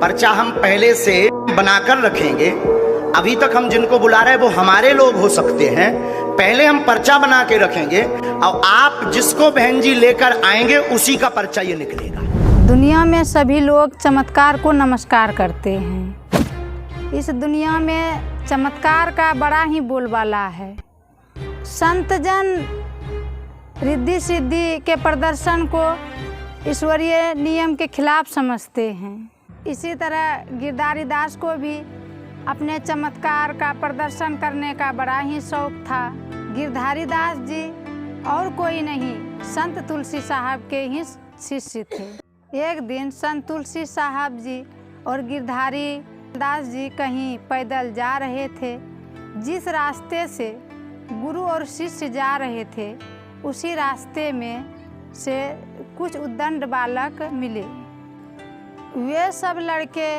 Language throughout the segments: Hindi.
पर्चा हम पहले से बनाकर रखेंगे। अभी तक हम जिनको बुला रहे हैं वो हमारे लोग हो सकते हैं, पहले हम पर्चा बना के रखेंगे और आप जिसको बहन जी लेकर आएंगे उसी का पर्चा ये निकलेगा। दुनिया में सभी लोग चमत्कार को नमस्कार करते हैं। इस दुनिया में चमत्कार का बड़ा ही बोलबाला है। संत जन रिद्धि सिद्धि के प्रदर्शन को ईश्वरीय नियम के खिलाफ समझते हैं। इसी तरह गिरधारी दास को भी अपने चमत्कार का प्रदर्शन करने का बड़ा ही शौक था। गिरधारी दास जी और कोई नहीं, संत तुलसी साहब के ही शिष्य थे। एक दिन संत तुलसी साहब जी और गिरधारी दास जी कहीं पैदल जा रहे थे। जिस रास्ते से गुरु और शिष्य जा रहे थे उसी रास्ते में से कुछ उद्दंड बालक मिले। वे सब लड़के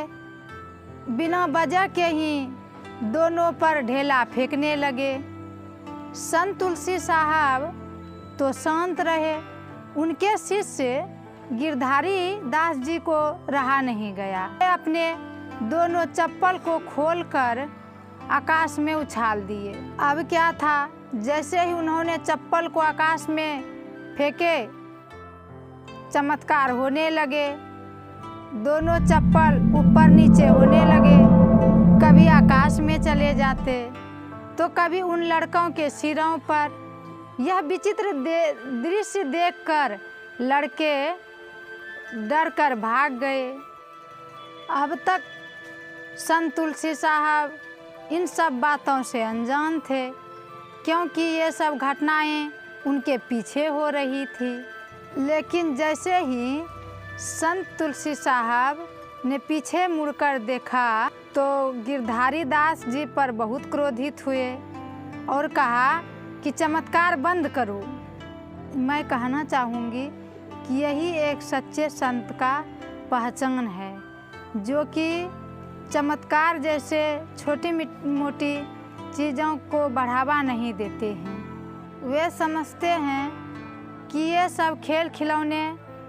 बिना वजह के ही दोनों पर ढेला फेंकने लगे। संत तुलसी साहब तो शांत रहे, उनके शिष्य गिरधारी दास जी को रहा नहीं गया। वे अपने दोनों चप्पल को खोलकर आकाश में उछाल दिए। अब क्या था, जैसे ही उन्होंने चप्पल को आकाश में फेंके चमत्कार होने लगे। दोनों चप्पल ऊपर नीचे होने लगे, कभी आकाश में चले जाते तो कभी उन लड़कों के सिरों पर। यह विचित्र दृश्य देखकर लड़के डर कर भाग गए। अब तक संत तुलसी साहब इन सब बातों से अनजान थे, क्योंकि ये सब घटनाएं उनके पीछे हो रही थी। लेकिन जैसे ही संत तुलसी साहब ने पीछे मुड़कर देखा तो गिरधारी दास जी पर बहुत क्रोधित हुए और कहा कि चमत्कार बंद करो। मैं कहना चाहूँगी कि यही एक सच्चे संत का पहचान है, जो कि चमत्कार जैसे छोटी मोटी चीज़ों को बढ़ावा नहीं देते हैं। वे समझते हैं कि ये सब खेल खिलौने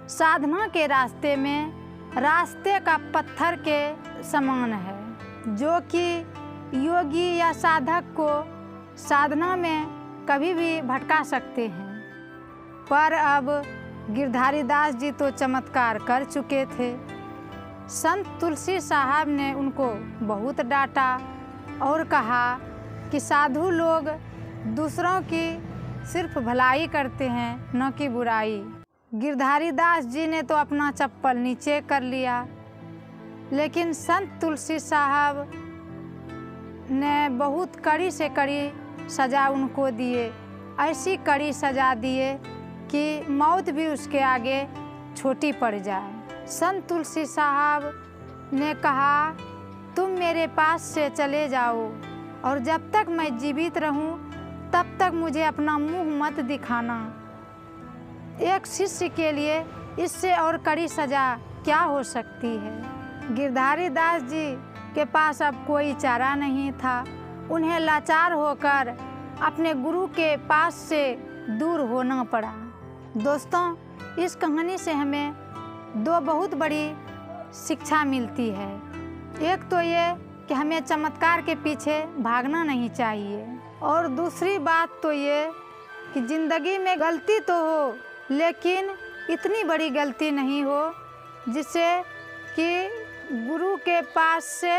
साधना के रास्ते में रास्ते का पत्थर के समान है, जो कि योगी या साधक को साधना में कभी भी भटका सकते हैं। पर अब गिरधारी दास जी तो चमत्कार कर चुके थे। संत तुलसी साहब ने उनको बहुत डांटा और कहा कि साधु लोग दूसरों की सिर्फ भलाई करते हैं, न कि बुराई। गिरधारी दास जी ने तो अपना चप्पल नीचे कर लिया, लेकिन संत तुलसी साहब ने बहुत कड़ी से कड़ी सज़ा उनको दिए। ऐसी कड़ी सज़ा दिए कि मौत भी उसके आगे छोटी पड़ जाए। संत तुलसी साहब ने कहा, तुम मेरे पास से चले जाओ और जब तक मैं जीवित रहूं तब तक मुझे अपना मुंह मत दिखाना। एक शिष्य के लिए इससे और कड़ी सज़ा क्या हो सकती है। गिरधारी दास जी के पास अब कोई चारा नहीं था। उन्हें लाचार होकर अपने गुरु के पास से दूर होना पड़ा। दोस्तों, इस कहानी से हमें दो बहुत बड़ी शिक्षा मिलती है। एक तो ये कि हमें चमत्कार के पीछे भागना नहीं चाहिए, और दूसरी बात तो ये कि ज़िंदगी में गलती तो हो, लेकिन इतनी बड़ी गलती नहीं हो जिससे कि गुरु के पास से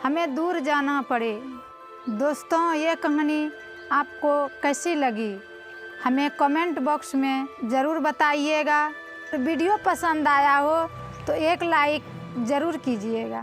हमें दूर जाना पड़े। दोस्तों, ये कहानी आपको कैसी लगी हमें कमेंट बॉक्स में ज़रूर बताइएगा। वीडियो पसंद आया हो तो एक लाइक ज़रूर कीजिएगा।